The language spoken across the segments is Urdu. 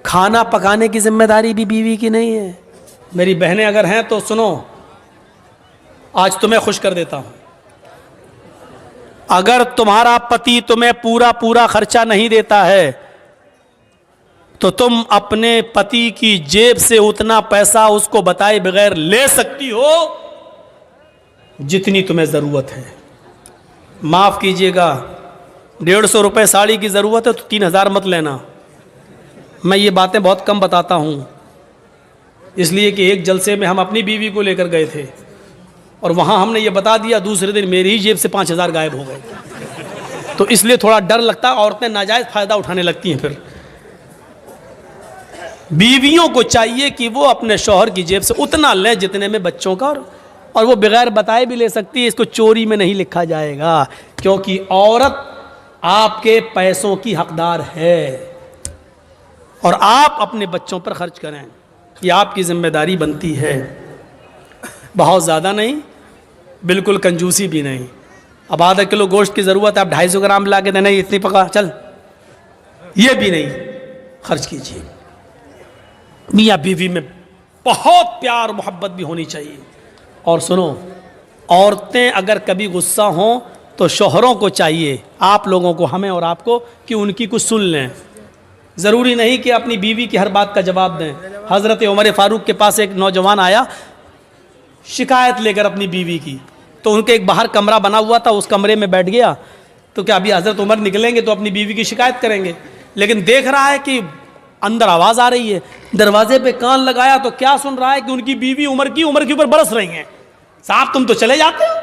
کھانا پکانے کی ذمہ داری بھی بیوی کی نہیں ہے؟ میری بہنیں اگر ہیں تو سنو، آج تمہیں خوش کر دیتا ہوں، اگر تمہارا پتی تمہیں پورا خرچہ نہیں دیتا ہے تو تم اپنے پتی کی جیب سے اتنا پیسہ اس کو بتائے بغیر لے سکتی ہو جتنی تمہیں ضرورت ہے۔ معاف کیجئے گا، 150 روپے ساڑی کی ضرورت ہے تو 3000 مت لینا۔ میں یہ باتیں بہت کم بتاتا ہوں، اس لیے کہ ایک جلسے میں ہم اپنی بیوی کو لے کر گئے تھے اور وہاں ہم نے یہ بتا دیا، دوسرے دن میری ہی جیب سے 5000 غائب ہو گئے، تو اس لیے تھوڑا ڈر لگتا ہے، عورتیں ناجائز فائدہ اٹھانے لگتی ہیں۔ پھر بیویوں کو چاہیے کہ وہ اپنے شوہر کی جیب سے اتنا لیں جتنے میں بچوں کا، اور وہ بغیر بتائے بھی لے سکتی ہے، اس کو چوری میں نہیں لکھا جائے گا، کیونکہ عورت آپ کے پیسوں کی حقدار ہے اور آپ اپنے بچوں پر خرچ کریں، یہ آپ کی ذمہ داری بنتی ہے۔ بہت زیادہ نہیں، بالکل کنجوسی بھی نہیں۔ اب آدھا کلو گوشت کی ضرورت ہے، اب 250 گرام لا کے دینا، اتنی پکا چل، یہ بھی نہیں خرچ کیجیے۔ میاں بیوی میں بہت پیار محبت بھی ہونی چاہیے۔ اور سنو، عورتیں اگر کبھی غصہ ہوں تو شوہروں کو چاہیے، آپ لوگوں کو، ہمیں اور آپ کو، کہ ان کی کچھ سن لیں۔ ضروری نہیں کہ اپنی بیوی کی ہر بات کا جواب دیں۔ حضرت عمر فاروق کے پاس ایک نوجوان آیا شکایت لے کر اپنی بیوی کی، تو ان کے ایک باہر کمرہ بنا ہوا تھا، اس کمرے میں بیٹھ گیا تو کیا ابھی حضرت عمر نکلیں گے تو اپنی بیوی کی شکایت کریں گے، لیکن دیکھ رہا ہے کہ اندر آواز آ رہی ہے، دروازے پہ کان لگایا تو کیا سن رہا ہے کہ ان کی بیوی عمر کے اوپر برس رہی ہیں، صاحب تم تو چلے جاتے ہو،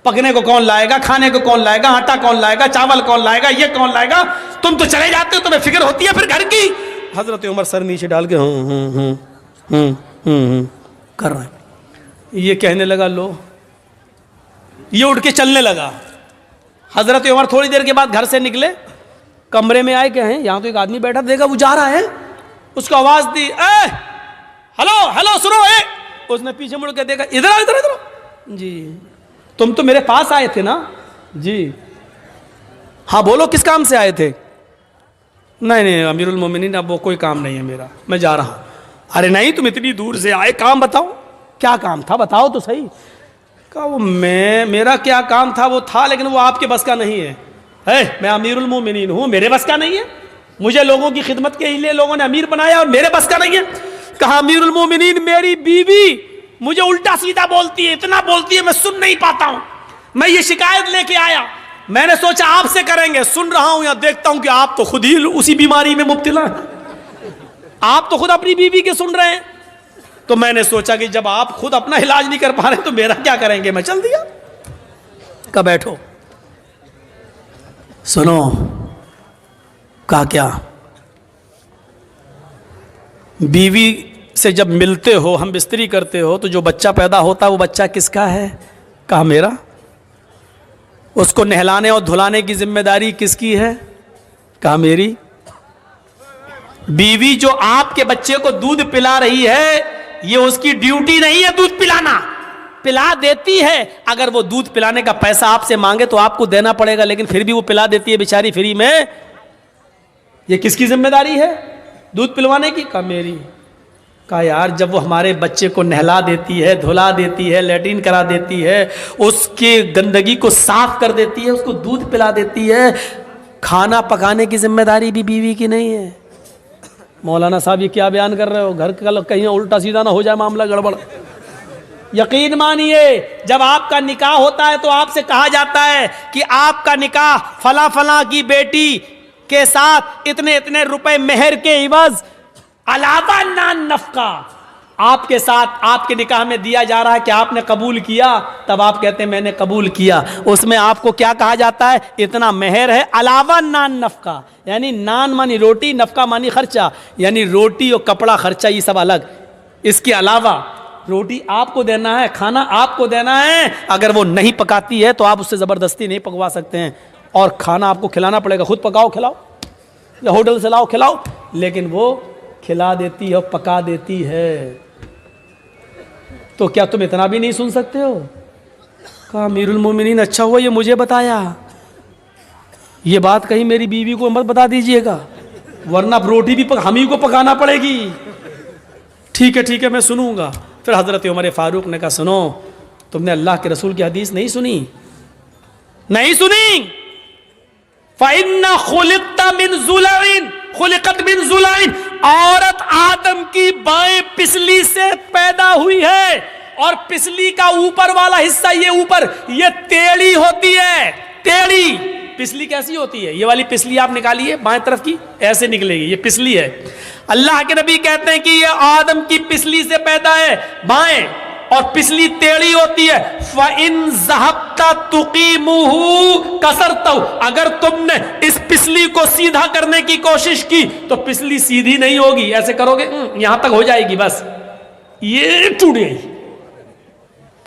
پکنے کو کون لائے گا، کھانے کو کون لائے گا، آٹا کون لائے گا، چاول کون لائے گا، یہ کون لائے گا، تم تو چلے جاتے ہو، تمہیں فکر ہوتی ہے پھر گھر کی۔ حضرت عمر سر نیچے ڈال کے کر رہے ہیں، یہ کہنے لگا لو، یہ اٹھ کے چلنے لگا۔ حضرت عمر تھوڑی دیر کے بعد گھر سے نکلے، کمرے میں آئے کہ ہیں یہاں تو ایک آدمی بیٹھا، دیکھا وہ جا رہا ہے، اس کو آواز دی، اے ہلو سنو، اے، اس نے پیچھے مڑ کے دیکھا، ادھر آؤ، جی تم تو میرے پاس آئے تھے نا؟ جی ہاں بولو کس کام سے آئے تھے؟ نہیں امیر المومنین اب وہ کوئی کام نہیں ہے میرا، میں جا رہا ہوں۔ ارے نہیں تم اتنی دور سے آئے، کام بتاؤ، کیا کام تھا بتاؤ تو صحیح۔ کہا وہ میرا کیا کام تھا وہ تھا، لیکن وہ آپ کے بس کا نہیں ہے۔ میں امیر المومنین ہوں، میرے بس کا نہیں ہے، مجھے لوگوں کی خدمت کے لیے لوگوں نے امیر بنایا اور میرے بس کا نہیں ہے۔ کہا امیر المومنین میری بیوی مجھے الٹا سیدھا بولتی ہے، اتنا بولتی ہے میں سن نہیں پاتا ہوں، میں یہ شکایت لے کے آیا، میں نے سوچا آپ سے کریں گے، سن رہا ہوں یا دیکھتا ہوں کہ آپ تو خود ہی اسی بیماری میں مبتلا ہیں، آپ تو خود اپنی بیوی کے سن رہے ہیں، تو میں نے سوچا کہ جب آپ خود اپنا علاج نہیں کر پا رہے تو میرا کیا کریں گے، میں چل دیا۔ کہا بیٹھو، سنو، کہا کیا؟ بیوی سے جب ملتے ہو، ہم بستری کرتے ہو، تو جو بچہ پیدا ہوتا ہے وہ بچہ کس کا ہے؟ کہا میرا۔ اس کو نہلانے اور دھلانے کی ذمہ داری کس کی ہے؟ کہا میری۔ بیوی جو آپ کے بچے کو دودھ پلا رہی ہے، یہ اس کی ڈیوٹی نہیں ہے دودھ پلانا، پلا دیتی ہے، اگر وہ دودھ پلانے کا پیسہ آپ سے مانگے تو آپ کو دینا پڑے گا، لیکن پھر بھی وہ پلا دیتی ہے بیچاری فری میں، یہ کس کی ذمہ داری ہے دودھ پلوانے کی؟ کہا میری۔ کہا یار جب وہ ہمارے بچے کو نہلا دیتی ہے، دھلا دیتی ہے، لیٹرین کرا دیتی ہے، اس کے گندگی کو صاف کر دیتی ہے، اس کو دودھ پلا دیتی ہے، کھانا پکانے کی ذمہ داری بھی بیوی کی نہیں ہے؟ مولانا صاحب یہ کیا بیان کر رہے ہو، گھر کا کہیں الٹا سیدھا نہ ہو جائے معاملہ گڑبڑ۔ یقین مانیے جب آپ کا نکاح ہوتا ہے تو آپ سے کہا جاتا ہے کہ آپ کا نکاح فلاں فلاں کی بیٹی کے ساتھ اتنے روپے مہر کے عوض علاوہ نان نفقہ آپ کے ساتھ آپ کے نکاح میں دیا جا رہا ہے، کہ آپ نے قبول کیا؟ تب آپ کہتے ہیں میں نے قبول کیا۔ اس میں آپ کو کیا کہا جاتا ہے؟ اتنا مہر ہے علاوہ نان نفقہ، یعنی نان مانی روٹی، نفقہ مانی خرچہ، یعنی روٹی اور کپڑا خرچہ یہ سب الگ، اس کے علاوہ روٹی آپ کو دینا ہے، کھانا آپ کو دینا ہے، اگر وہ نہیں پکاتی ہے تو آپ اس سے زبردستی نہیں پکوا سکتے ہیں، اور کھانا آپ کو کھلانا پڑے گا، خود پکاؤ کھلاؤ یا ہوٹل سے لاؤ کھلاؤ، لیکن وہ کھلا دیتی ہے اور پکا دیتی ہے۔ تو کیا تم اتنا بھی نہیں سن سکتے ہو؟ کہا امیر المومنین اچھا ہوا یہ مجھے بتایا، یہ بات کہیں میری بیوی کو مت بتا دیجئے گا، ورنہ روٹی بھی ہم ہی کو پکانا پڑے گی. ٹھیک ہے میں سنوں گا. پھر حضرت عمر فاروق نے کہا سنو, تم نے اللہ کے رسول کی حدیث نہیں سنی؟ فَإِنَّ خُلِقْتَ مِنْ ضُلَعٍ خُلِقَتْ مِنْ ضُلَعٍ, عورت آدم کی بائیں پسلی سے پیدا ہوئی ہے, اور پسلی کا اوپر والا حصہ یہ ٹیڑھی ہوتی ہے. ٹیڑھی پسلی کیسی ہوتی ہے؟ یہ والی پسلی آپ نکالیے بائیں طرف کی, ایسے نکلے گی, یہ پسلی ہے. اللہ کے نبی کہتے ہیں کہ یہ آدم کی پسلی سے پیدا ہے بائیں, اور پسلی ٹیڑھی ہوتی ہے. فَإِن ذَهَبْتَ تُقِيمُهُ كَسَرْتَهُ, اگر تم نے اس پسلی کو سیدھا کرنے کی کوشش کی تو پسلی سیدھی نہیں ہوگی. ایسے کرو گے یہاں تک ہو جائے گی, بس یہ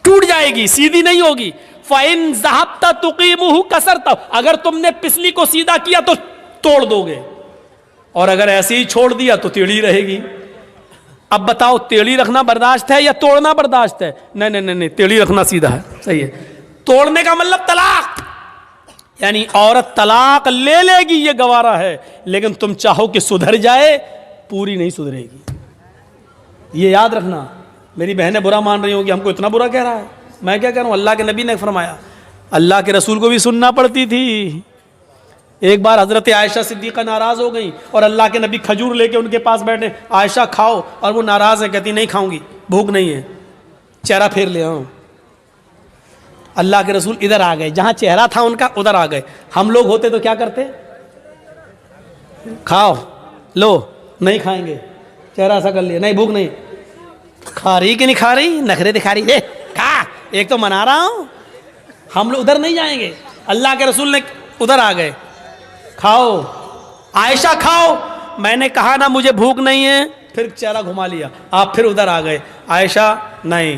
ٹوٹ جائے گی, سیدھی نہیں ہوگی. فَإِن ذَهَبْتَ تُقِيمُهُ كَسَرْتَهُ, اگر تم نے پسلی کو سیدھا کیا تو توڑ دو گے, اور اگر ایسے ہی چھوڑ دیا تو ٹیڑھی رہے گی. اب بتاؤ ٹیڑھی رکھنا برداشت ہے یا توڑنا برداشت ہے؟ نہیں, ٹیڑھی رکھنا سیدھا ہے, صحیح ہے. توڑنے کا مطلب طلاق, یعنی عورت طلاق لے لے گی یہ گوارا ہے, لیکن تم چاہو کہ سدھر جائے, پوری نہیں سدھرے گی. یہ یاد رکھنا. میری بہنیں برا مان رہی ہوں کہ ہم کو اتنا برا کہہ رہا ہے. میں کیا کہہ رہا ہوں, اللہ کے نبی نے فرمایا. اللہ کے رسول کو بھی سننا پڑتی تھی. ایک بار حضرت عائشہ صدیقہ ناراض ہو گئی, اور اللہ کے نبی کھجور لے کے ان کے پاس بیٹھے. عائشہ کھاؤ, اور وہ ناراض ہے, کہتی نہیں کھاؤں گی, بھوک نہیں ہے. چہرہ پھیر لیا. اللہ کے رسول ادھر آ گئے, جہاں چہرہ تھا ان کا ادھر آ گئے. ہم لوگ ہوتے تو کیا کرتے؟ کھاؤ, لو, نہیں کھائیں گے, چہرہ ایسا کر لیا, نہیں بھوک نہیں. کھا رہی کہ نہیں کھا رہی, نخرے دکھا رہی ہے, کھا, ایک تو منا رہا ہوں. ہم لوگ ادھر نہیں جائیں گے. اللہ کے رسول نے ادھر آ گئے, کھاؤ عائشہ کھاؤ. میں نے کہا نا مجھے بھوک نہیں ہے, پھر چہرہ گھما لیا. آپ پھر ادھر آ گئے, عائشہ نہیں,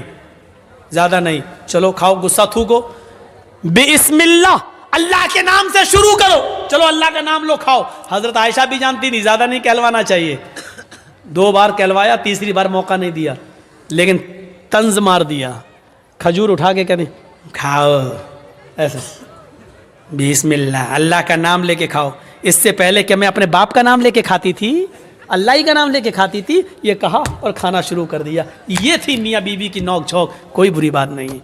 زیادہ نہیں, چلو کھاؤ, غصہ تھوکو, بسم اللہ, اللہ کے نام سے شروع کرو, چلو اللہ کا نام لو, کھاؤ. حضرت عائشہ بھی جانتی نہیں زیادہ نہیں کہلوانا چاہیے. 2 بار کہلوایا, تیسری بار موقع نہیں دیا, لیکن طنز مار دیا. کھجور اٹھا کے کہتے کھاؤ, ایسے بسم اللہ, اللہ کا نام لے کے کھاؤ. اس سے پہلے کہ میں اپنے باپ کا نام لے کے کھاتی تھی, اللہ ہی کا نام لے کے کھاتی تھی, یہ کہا اور کھانا شروع کر دیا. یہ تھی میاں بیوی کی نوک جھوک, کوئی بری بات نہیں.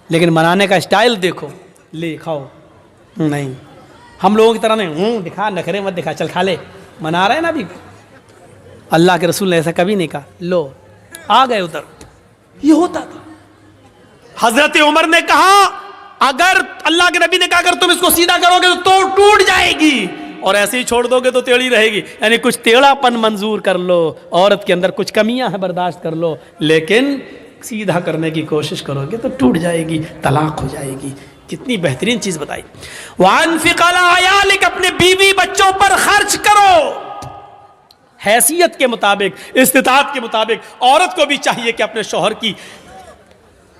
لیکن منانے کا اسٹائل دیکھو, لے کھاؤ, نہیں ہم لوگوں کی طرح نہیں, دکھا, نخرے مت دکھا, چل کھا لے, منا رہے ہیں نا بھی. اللہ کے رسول نے ایسا کبھی نہیں کہا, لو, آ گئے ادھر. یہ ہوتا تھا. حضرت عمر نے کہا, اگر اللہ کے نبی نے کہا اگر تم اس کو سیدھا کرو گے تو ٹوٹ جائے گی, اور ایسے ہی چھوڑ دو گے تو ٹیڑھی رہے گی. یعنی کچھ ٹیڑھا پن منظور کر لو, عورت کے اندر کچھ کمیاں ہیں برداشت کر لو, لیکن سیدھا کرنے کی کوشش کرو گے تو ٹوٹ جائے گی, طلاق ہو جائے گی. کتنی بہترین چیز بتائی. وَأَنفِقْ عَلَىٰ عَيَالِكَ, اپنے بیوی بچوں پر خرچ کرو, حیثیت کے مطابق, استطاعت کے مطابق. عورت کو بھی چاہیے کہ اپنے شوہر کی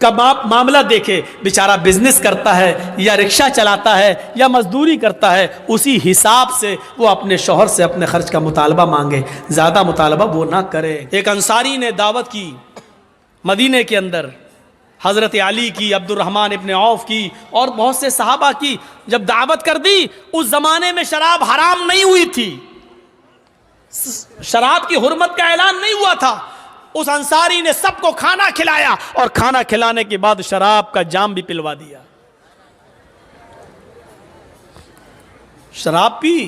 کا معاملہ دیکھے, بیچارہ بزنس کرتا ہے یا رکشہ چلاتا ہے یا مزدوری کرتا ہے, اسی حساب سے وہ اپنے شوہر سے اپنے خرچ کا مطالبہ مانگے, زیادہ مطالبہ وہ نہ کرے. ایک انصاری نے دعوت کی مدینے کے اندر, حضرت علی کی, عبد الرحمن ابن عوف کی, اور بہت سے صحابہ کی. جب دعوت کر دی, اس زمانے میں شراب حرام نہیں ہوئی تھی, شراب کی حرمت کا اعلان نہیں ہوا تھا. اس انصاری نے سب کو کھانا کھلایا, اور کھانا کھلانے کے بعد شراب کا جام بھی پلوا دیا. شراب پی,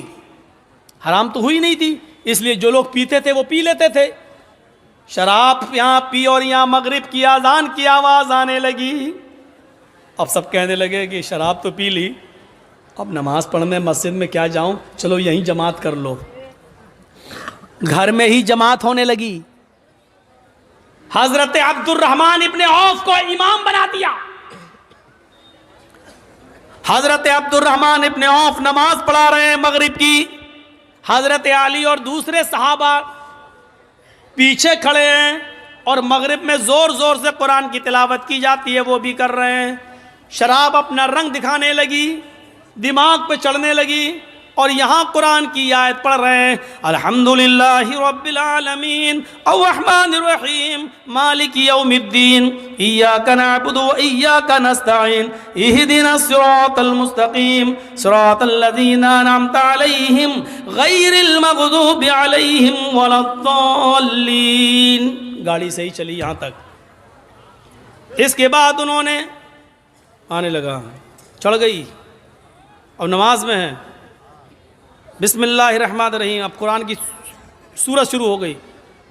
حرام تو ہوئی نہیں تھی, اس لیے جو لوگ پیتے تھے وہ پی لیتے تھے. شراب یہاں پی, اور یہاں مغرب کی اذان کی آواز آنے لگی. اب سب کہنے لگے کہ شراب تو پی لی, اب نماز پڑھنے مسجد میں کیا جاؤں, چلو یہیں جماعت کر لو. گھر میں ہی جماعت ہونے لگی. حضرت عبد الرحمن ابن عوف کو امام بنا دیا. حضرت عبد الرحمن ابن عوف نماز پڑھا رہے ہیں مغرب کی, حضرت علی اور دوسرے صحابہ پیچھے کھڑے ہیں, اور مغرب میں زور زور سے قرآن کی تلاوت کی جاتی ہے, وہ بھی کر رہے ہیں. شراب اپنا رنگ دکھانے لگی, دماغ پہ چڑھنے لگی. اور یہاں قرآن کی آیت پڑھ رہے ہیں الحمدللہ رب العالمین الرحمن الرحیم مالک یوم الدین ایاک نعبد و ایاک نستعین اہدنا الصراط المستقیم صراط الذین انعمت علیہم غیر المغضوب علیہم ولا الضالین. گاڑی صحیح چلی یہاں تک. اس کے بعد انہوں نے آنے لگا, چڑھ گئی, اب نماز میں ہے. بسم اللہ الرحمن الرحیم, اب قرآن کی سورت شروع ہو گئی.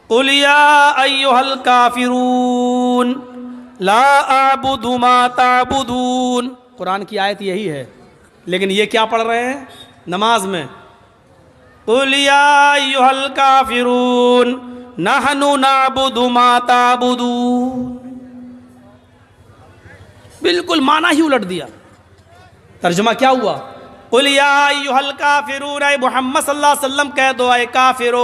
قُلْ يَا أَيُّهَا الْكَافِرُونَ لَا أَعْبُدُ مَا تَعْبُدُونَ. قرآن کی آیت یہی ہے, لیکن یہ کیا پڑھ رہے ہیں نماز میں؟ قُلْ يَا أَيُّهَا الْكَافِرُونَ نَحْنُ نَعْبُدُ مَا تَعْبُدُونَ. بالکل معنی ہی الٹ دیا. ترجمہ کیا ہوا؟ قُلْ يَا أَيُّهَا الْكَافِرُونَ, اے محمد صلی اللہ علیہ وسلم کہہ دو اے کافرو,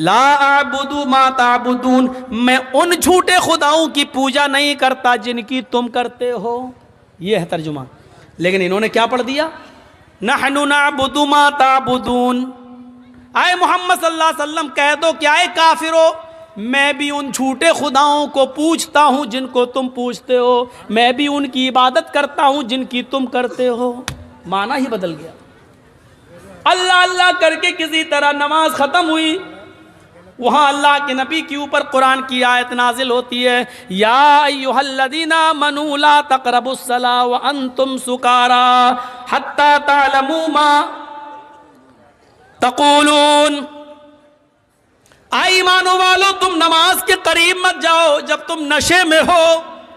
لا اعبد ما تعبدون, میں ان جھوٹے خداؤں کی پوجا نہیں کرتا جن کی تم کرتے ہو. یہ ہے ترجمہ. لیکن انہوں نے کیا پڑھ دیا؟ نحن نعبد ما تعبدون. اے محمد صلی اللہ علیہ وسلم کہہ دو کہ اے کافرو, میں بھی ان جھوٹے خداؤں کو پوجتا ہوں جن کو تم پوجتے ہو, میں بھی ان کی عبادت کرتا ہوں جن کی تم کرتے ہو. معنی ہی بدل گیا. اللہ اللہ کر کے کسی طرح نماز ختم ہوئی. وہاں اللہ کے نبی کے اوپر قرآن کی آیت نازل ہوتی ہے, یا ایھا الذین آمنوا لا تقربوا الصلاۃ وانتم سکارا حتی تعلموا ما تقولون. اے ایمانو والو, تم نماز کے قریب مت جاؤ جب تم نشے میں ہو.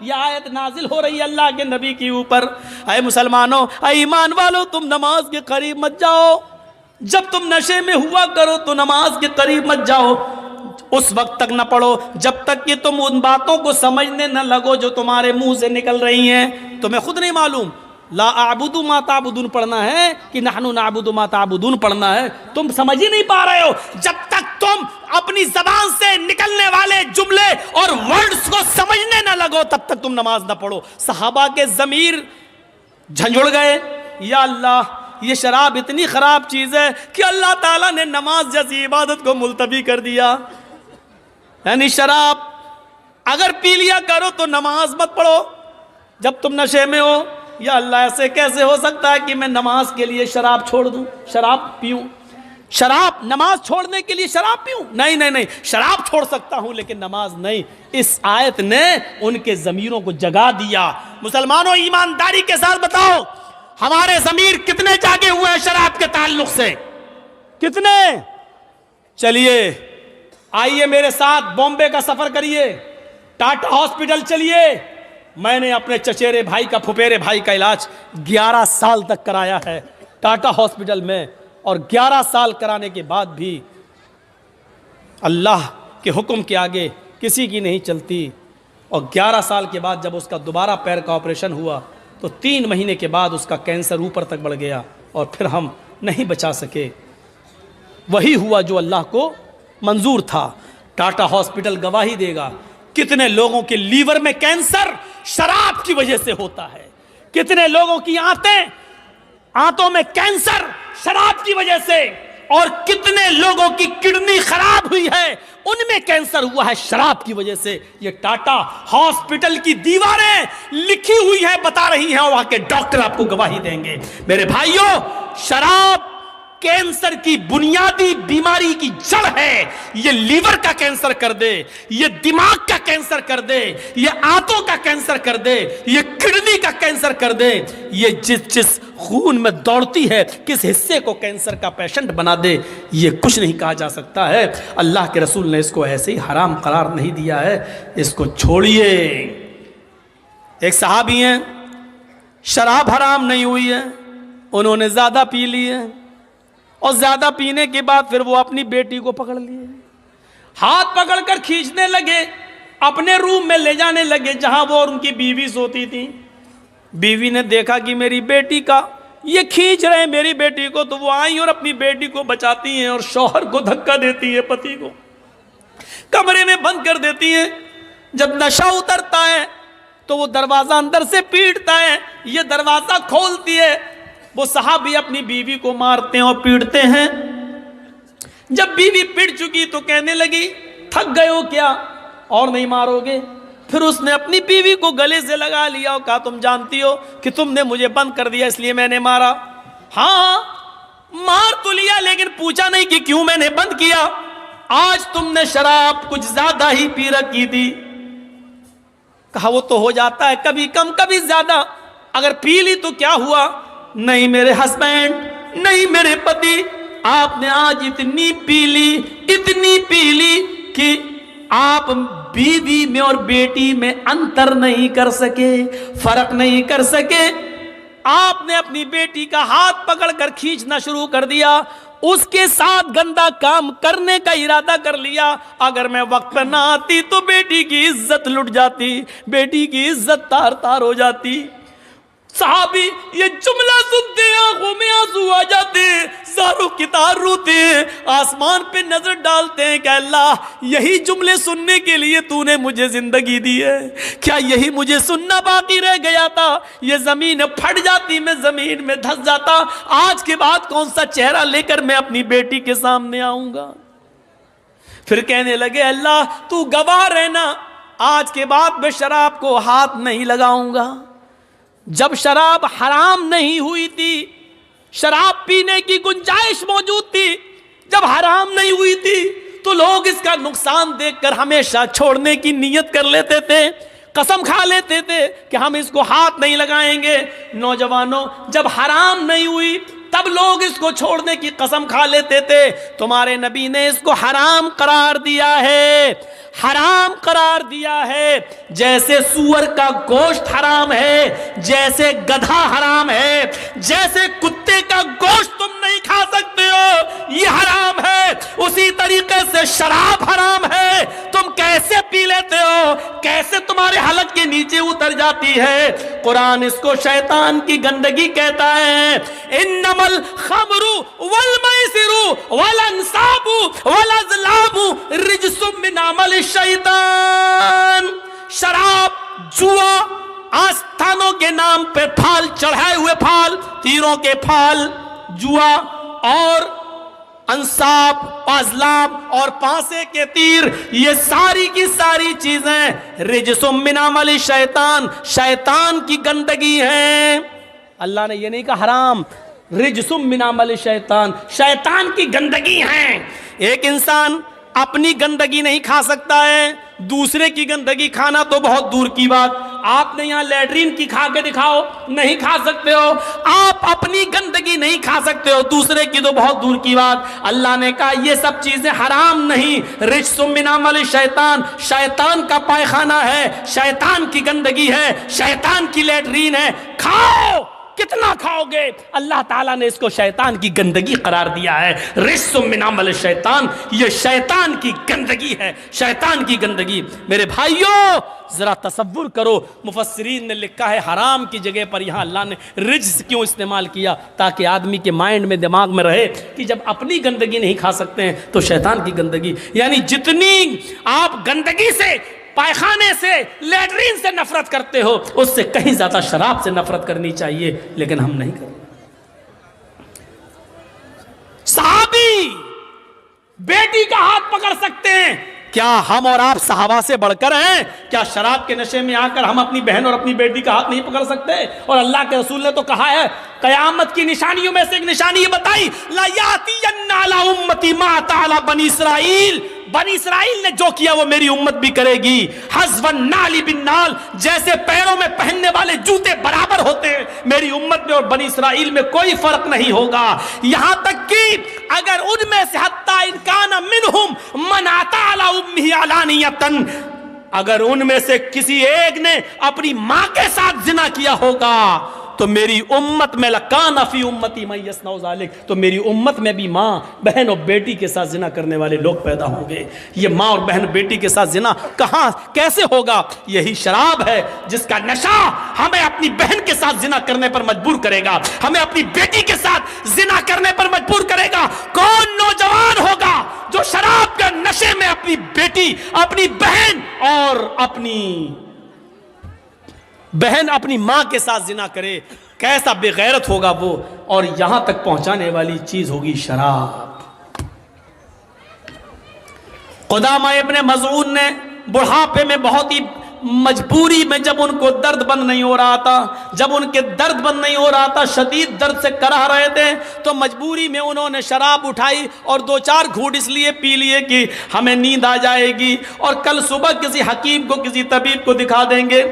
یہ آیت نازل ہو رہی ہے اللہ کے نبی کے اوپر. اے مسلمانوں, اے ایمان والو, تم نماز کے قریب مت جاؤ جب تم نشے میں ہوا کرو. تو نماز کے قریب مت جاؤ, اس وقت تک نہ پڑھو جب تک کہ تم ان باتوں کو سمجھنے نہ لگو جو تمہارے منہ سے نکل رہی ہیں. تمہیں خود نہیں معلوم لا اعبد ما تعبدون پڑھنا ہے کہ نحن نعبد ما تعبدون پڑھنا ہے. تم سمجھ ہی نہیں پا رہے ہو. جب تک تم اپنی زبان سے نکلنے والے جملے اور ورڈز کو سمجھنے نہ لگو تب تک تم نماز نہ پڑھو. صحابہ کے ضمیر جھنجھڑ گئے, یا اللہ یہ شراب اتنی خراب چیز ہے کہ اللہ تعالیٰ نے نماز جیسی عبادت کو ملتوی کر دیا. یعنی شراب اگر پی لیا کرو تو نماز مت پڑھو جب تم نشے میں ہو. یا اللہ ایسے کیسے ہو سکتا ہے کہ میں نماز کے لیے شراب چھوڑ دوں, شراب پیوں, شراب نماز چھوڑنے کے لیے شراب پیوں؟ نہیں نہیں نہیں, شراب چھوڑ سکتا ہوں لیکن نماز نہیں. اس آیت نے ان کے ضمیروں کو جگا دیا. مسلمانوں, ایمانداری کے ساتھ بتاؤ ہمارے ضمیر کتنے جاگے ہوئے ہیں شراب کے تعلق سے؟ کتنے؟ چلیے آئیے میرے ساتھ بامبے کا سفر کریے, ٹاٹا ہاسپٹل چلیے. میں نے اپنے چچیرے بھائی کا, پھپھیرے بھائی کا علاج 11 سال تک کرایا ہے ٹاٹا ہاسپٹل میں, اور 11 سال کرانے کے بعد بھی اللہ کے حکم کے آگے کسی کی نہیں چلتی. اور 11 سال کے بعد جب اس کا دوبارہ پیر کا آپریشن ہوا تو 3 مہینے کے بعد اس کا کینسر اوپر تک بڑھ گیا اور پھر ہم نہیں بچا سکے. وہی ہوا جو اللہ کو منظور تھا. ٹاٹا ہاسپٹل گواہی دے گا کتنے لوگوں کے لیور میں کینسر شراب کی وجہ سے ہوتا ہے, کتنے لوگوں کی آنتوں میں کینسر شراب کی وجہ سے, اور کتنے لوگوں کی کڈنی خراب ہوئی ہے ان میں کینسر ہوا ہے شراب کی وجہ سے. یہ ٹاٹا ہاسپٹل کی دیواریں لکھی ہوئی ہیں, بتا رہی ہیں, اور وہاں کے ڈاکٹر آپ کو گواہی دیں گے. میرے بھائیوں, شراب کینسر کی بنیادی بیماری کی جڑ ہے. یہ لیور کا کینسر کر دے, یہ دماغ کا کینسر کر دے, یہ آنتوں کا کینسر کر دے, یہ کڈنی کا کینسر کر دے. یہ جس خون میں دوڑتی ہے کس حصے کو کینسر کا پیشنٹ بنا دے, یہ کچھ نہیں کہا جا سکتا ہے. اللہ کے رسول نے اس کو ایسے ہی حرام قرار نہیں دیا ہے, اس کو چھوڑیے. ایک صحابی ہیں, شراب حرام نہیں ہوئی ہے, انہوں نے زیادہ پی لی ہے, اور زیادہ پینے کے بعد پھر وہ اپنی بیٹی کو پکڑ لیے, ہاتھ پکڑ کر کھینچنے لگے, اپنے روم میں لے جانے لگے جہاں وہ اور ان کی بیوی سوتی تھی. بیوی نے دیکھا کہ میری بیٹی کا یہ کھینچ رہے ہیں میری بیٹی کو, تو وہ آئی اور اپنی بیٹی کو بچاتی ہیں اور شوہر کو دھکا دیتی ہے, پتی کو کمرے میں بند کر دیتی ہیں. جب نشہ اترتا ہے تو وہ دروازہ اندر سے پیٹتا ہے, یہ دروازہ کھولتی ہے, وہ صحابی اپنی بیوی کو مارتے ہیں اور پیٹتے ہیں. جب بیوی پٹ چکی تو کہنے لگی تھک گئے ہو کیا اور نہیں مارو گے؟ پھر اس نے اپنی بیوی کو گلے سے لگا لیا اور کہا تم جانتی ہو کہ تم نے مجھے بند کر دیا اس لیے میں نے مارا. ہاں مار تو لیا لیکن پوچھا نہیں کہ کیوں میں نے بند کیا. آج تم نے شراب کچھ زیادہ ہی پی رکھی تھی. کہا وہ تو ہو جاتا ہے کبھی کم کبھی زیادہ, اگر پی لی تو کیا ہوا؟ نہیں میرے ہسبینڈ, نہیں میرے پتی, آپ نے آج اتنی پی لی کہ آپ بیوی میں اور بیٹی میں انتر نہیں کر سکے, فرق نہیں کر سکے. آپ نے اپنی بیٹی کا ہاتھ پکڑ کر کھینچنا شروع کر دیا, اس کے ساتھ گندا کام کرنے کا ارادہ کر لیا. اگر میں وقت پر نہ آتی تو بیٹی کی عزت لٹ جاتی, بیٹی کی عزت تار تار ہو جاتی. صحابی یہ جملہ سنتے آنکھوں میں آنسو آ جاتے ہیں, زاروں کی تار روتے ہیں, آسمان پہ نظر ڈالتے ہیں کہ اللہ یہی جملے سننے کے لیے تو نے مجھے زندگی دی ہے, کیا یہی مجھے سننا باقی رہ گیا تھا؟ یہ زمین پھٹ جاتی, میں زمین میں دھس جاتا. آج کے بعد کون سا چہرہ لے کر میں اپنی بیٹی کے سامنے آؤں گا؟ پھر کہنے لگے اللہ تو گواہ رہنا, آج کے بعد میں شراب کو ہاتھ نہیں لگاؤں گا. جب شراب حرام نہیں ہوئی تھی, شراب پینے کی گنجائش موجود تھی, جب حرام نہیں ہوئی تھی تو لوگ اس کا نقصان دیکھ کر ہمیشہ چھوڑنے کی نیت کر لیتے تھے, قسم کھا لیتے تھے کہ ہم اس کو ہاتھ نہیں لگائیں گے. نوجوانوں جب حرام نہیں ہوئی تب لوگ اس کو چھوڑنے کی قسم کھا لیتے تھے. تمہارے نبی نے اس کو حرام قرار دیا ہے, حرام قرار دیا ہے. جیسے سور کا گوشت حرام ہے, جیسے گدھا حرام ہے, جیسے کتے کا گوشت تم نہیں کھا سکتے ہو یہ حرام ہے, اسی طریقے سے شراب حرام ہے. تم کیسے پی لیتے ہو, کیسے تمہارے حلق کے نیچے اتر جاتی ہے؟ قرآن اس کو شیطان کی گندگی کہتا ہے. انما الخمر والمیسر والانصاب والازلام رجس من عمل الشیطان. شراب, جوا, آستانوں کے نام پہ پھال چڑھائے ہوئے پھال, تیروں کے پھال, جوا اور انصاب, ازلام اور پانسے کے تیر, یہ ساری کی ساری چیزیں رجس من عمل الشیطان, شیطان کی گندگی ہیں. اللہ نے یہ نہیں کہا حرام, رجس من عمل الشیطان, شیطان کی گندگی ہیں. ایک انسان اپنی گندگی نہیں کھا سکتا ہے, دوسرے کی گندگی کھانا تو بہت دور کی بات. آپ نے یہاں لیٹرین کی کھا کے دکھاؤ, نہیں کھا سکتے ہو. آپ اپنی گندگی نہیں کھا سکتے ہو, دوسرے کی تو بہت دور کی بات. اللہ نے کہا یہ سب چیزیں حرام نہیں, رجس من عمل الشیطان, شیطان کا پائخانہ ہے, شیطان کی گندگی ہے, شیطان کی لیٹرین ہے. کھاؤ, کتنا کھاؤ گے؟ اللہ تعالیٰ نے اس کو شیطان کی گندگی قرار دیا ہے. رجس من عمل الشیطان, یہ شیطان کی گندگی ہے, شیطان کی گندگی. میرے بھائیوں ذرا تصور کرو, مفسرین نے لکھا ہے حرام کی جگہ پر یہاں اللہ نے رجس کیوں استعمال کیا, تاکہ آدمی کے مائنڈ میں, دماغ میں رہے کہ جب اپنی گندگی نہیں کھا سکتے ہیں تو شیطان کی گندگی. یعنی جتنی آپ گندگی سے, پائخانے سے, لیٹرین سے نفرت کرتے ہو, اس سے کہیں زیادہ شراب سے نفرت کرنی چاہیے, لیکن ہم نہیں کرتے. صحابی بیٹی کا ہاتھ پکڑ سکتے ہیں, کیا ہم اور آپ صحابہ سے بڑھ کر ہیں؟ کیا شراب کے نشے میں آ کر ہم اپنی بہن اور اپنی بیٹی کا ہاتھ نہیں پکڑ سکتے؟ اور اللہ کے رسول نے تو کہا ہے, قیامت کی نشانیوں میں سے ایک نشانی یہ بتائی, لا یاتین علی امتی ما اتى علی بنی اسرائیل, بنی اسرائیل نے جو کیا وہ میری امت بھی کرے گی. حذو النعل بالنعل, جیسے پیروں میں پہننے والے جوتے برابر ہوتے ہیں, میری امت میں اور بنی اسرائیل میں کوئی فرق نہیں ہوگا. یہاں تک کہ اگر ان میں سے حتی ان کان منہم من اتی علی امہ علانیۃ, اگر ان میں سے کسی ایک نے اپنی ماں کے ساتھ زنا کیا ہوگا تو میری امت میں لکان فی امتی من یصنع ذلک, تو میری امت میں بھی ماں, بہن اور بیٹی کے ساتھ زنا کرنے والے لوگ پیدا ہوں گے. یہ ماں اور بہن بیٹی کے ساتھ زنا کہاں کیسے ہوگا؟ یہی شراب ہے جس کا نشہ ہمیں اپنی بہن کے ساتھ زنا کرنے پر مجبور کرے گا, ہمیں اپنی بیٹی کے ساتھ زنا کرنے پر مجبور کرے گا. کون نوجوان ہوگا جو شراب کے نشے میں اپنی بیٹی, اپنی بہن اور اپنی ماں کے ساتھ زنا کرے؟ کیسا بے غیرت ہوگا وہ، اور یہاں تک پہنچانے والی چیز ہوگی شراب۔ قدامہ ابن مظعون نے بڑھاپے میں بہت ہی مجبوری میں، جب ان کو درد بند نہیں ہو رہا تھا، جب ان کے درد بند نہیں ہو رہا تھا، شدید درد سے کرہ رہے تھے، تو مجبوری میں انہوں نے شراب اٹھائی اور 2-4 گھونٹ اس لیے پی لیے کہ ہمیں نیند آ جائے گی اور کل صبح کسی حکیم کو، کسی طبیب کو دکھا دیں گے۔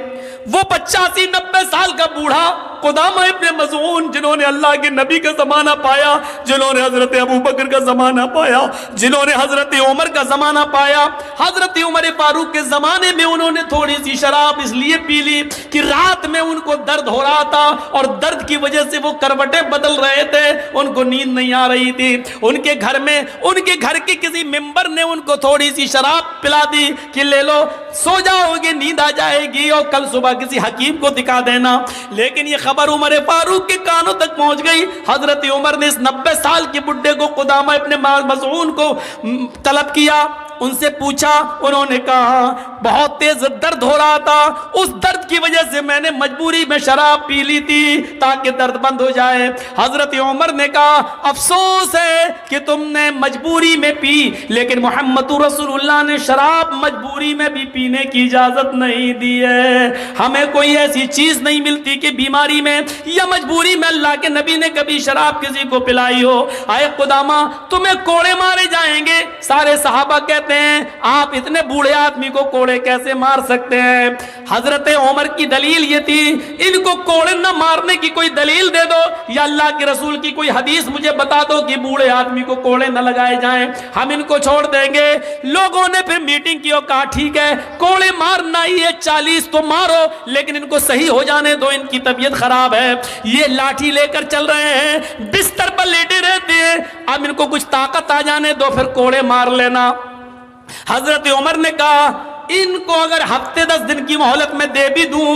وہ 85-90 سال کا بوڑھا قدامہ ابن مظعون، جنہوں نے اللہ کے نبی کا زمانہ پایا، جنہوں نے حضرت ابوبکر کا زمانہ پایا، جنہوں نے حضرت عمر کا زمانہ پایا، حضرت عمر فاروق کے زمانے میں انہوں نے تھوڑی سی شراب اس لیے پی لی کہ رات میں ان کو درد ہو رہا تھا اور درد کی وجہ سے وہ کروٹیں بدل رہے تھے، ان کو نیند نہیں آ رہی تھی۔ ان کے گھر میں، ان کے گھر کے کسی ممبر نے ان کو تھوڑی سی شراب پلا دی کہ لے لو، سو جاؤ گے، نیند آ جائے گی اور کل صبح کسی حکیم کو دکھا دینا۔ لیکن یہ خبر عمر فاروق کے کانوں تک پہنچ گئی۔ حضرت عمر نے اس 90 سال کے بڈھے کو، قدامہ ابن مظعون کو طلب کیا، ان سے پوچھا، انہوں نے کہا بہت تیز درد ہو رہا تھا، اس درد کی وجہ سے میں نے مجبوری میں شراب پی لی تھی تاکہ درد بند ہو جائے۔ حضرت عمر نے کہا افسوس ہے کہ تم نے مجبوری میں پی، لیکن محمد رسول اللہ نے شراب مجبوری میں بھی پینے کی اجازت نہیں دی ہے۔ ہمیں کوئی ایسی چیز نہیں ملتی کہ بیماری میں یا مجبوری میں اللہ کے نبی نے کبھی شراب کسی کو پلائی ہو۔ آئے قدامہ تمہیں کوڑے مارے جائیں گے۔ سارے صحابہ کہتے ہیں آپ اتنے بوڑھے آدمی کو کوڑے کیسے مار سکتے ہیں؟ حضرت عمر کی دلیل یہ تھی، ان کو کوڑے نہ مارنے کی کوئی دلیل دے دو یا اللہ کے رسول کی کوئی حدیث مجھے بتا دو کہ بوڑھے آدمی کو کوڑے نہ لگائے جائیں، ہم ان کو چھوڑ دیں گے۔ لوگوں نے پھر میٹنگ کی اور کہا ٹھیک ہے کوڑے مارنا ہی ہے، 40 تو مارو، لیکن ان کو صحیح ہو جانے دو، ان کی طبیعت خراب ہے، یہ لاٹھی لے کر چل رہے ہیں، بستر پر لیٹے رہتے ہیں، اب ان کو کچھ طاقت آ جانے دو پھر کوڑے مار لینا۔ حضرت عمر نے کہا ان کو اگر ہفتے 10 دن کی مہلت میں دے بھی دوں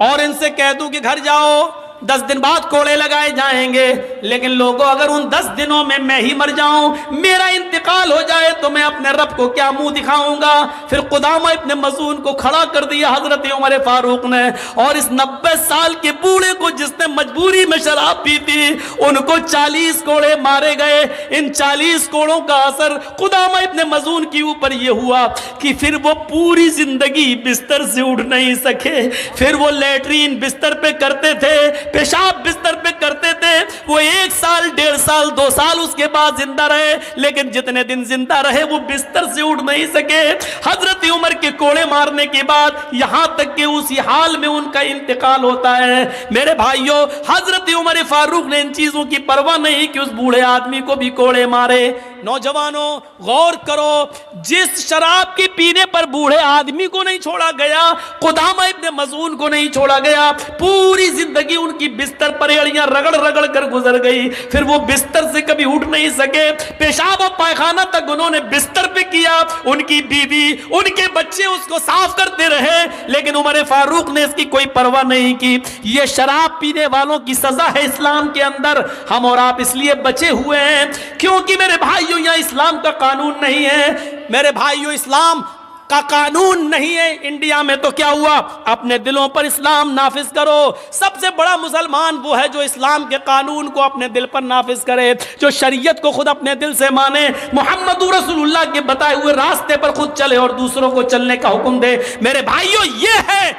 اور ان سے کہہ دوں کہ گھر جاؤ 10 دن بعد کوڑے لگائے جائیں گے، لیکن لوگوں اگر ان 10 دنوں میں ہی مر جاؤں، میرا انتقال ہو جائے تو میں اپنے رب کو کیا منہ دکھاؤں گا؟ پھر قدامہ ابن مظعون کو کھڑا کر دیا حضرت عمر فاروق نے، اور اس 90 سال کے بوڑھے کو جس نے مجبوری میں شراب پی تھی ان کو 40 کوڑے مارے گئے۔ ان 40 کوڑوں کا اثر قدامہ ابن مظعون کے اوپر یہ ہوا کہ پھر وہ پوری زندگی بستر سے اٹھ نہیں سکے، پھر وہ لیٹرین بستر پہ کرتے تھے، پیشاب بستر پہ کرتے تھے، وہ 1 سال 1.5 سال 2 سال اس کے بعد زندہ رہے، لیکن جتنے دن زندہ رہے وہ بستر سے اٹھ نہیں سکے۔ حضرت عمر کے کوڑے مارنے کے بعد یہاں تک کہ اسی حال میں ان کا انتقال ہوتا ہے۔ میرے بھائیوں، حضرت عمر فاروق نے ان چیزوں کی پرواہ نہیں کہ اس بوڑھے آدمی کو بھی کوڑے مارے۔ نوجوانوں غور کرو، جس شراب کے پینے پر بوڑھے آدمی کو نہیں چھوڑا گیا، قدامہ ابن مظعون کو نہیں چھوڑا گیا، پوری زندگی ان کی بستر پر ایڑیاں رگڑ رگڑ کر گزر گئی، پھر وہ بستر سے کبھی اٹھ نہیں سکے، پیشاب اور پائخانہ تک انہوں نے بستر پہ کیا، ان کی بیوی ان کے بچے اس کو صاف کرتے رہے، لیکن عمر فاروق نے اس کی کوئی پرواہ نہیں کی۔ یہ شراب پینے والوں کی سزا ہے اسلام کے اندر، ہم اور آپ اس لیے بچے ہوئے ہیں کیونکہ میرے بھائیوں یہاں اسلام کا قانون نہیں ہے۔ میرے بھائیوں اسلام کا قانون نہیں ہے انڈیا میں، تو کیا ہوا؟ اپنے دلوں پر اسلام نافذ کرو۔ سب سے بڑا مسلمان وہ ہے جو اسلام کے قانون کو اپنے دل پر نافذ کرے، جو شریعت کو خود اپنے دل سے مانے، محمد رسول اللہ کے بتائے ہوئے راستے پر خود چلے اور دوسروں کو چلنے کا حکم دے۔ میرے بھائیوں یہ ہے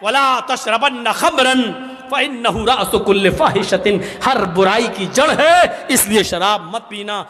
وَلَا تَشْرَبَنَّ خَمْرًا فَإِنَّهُ رَأْسُ كُلِّ فَاحِشَةٍ، ہر برائی کی جڑ ہے، اس لیے شراب مت پینا۔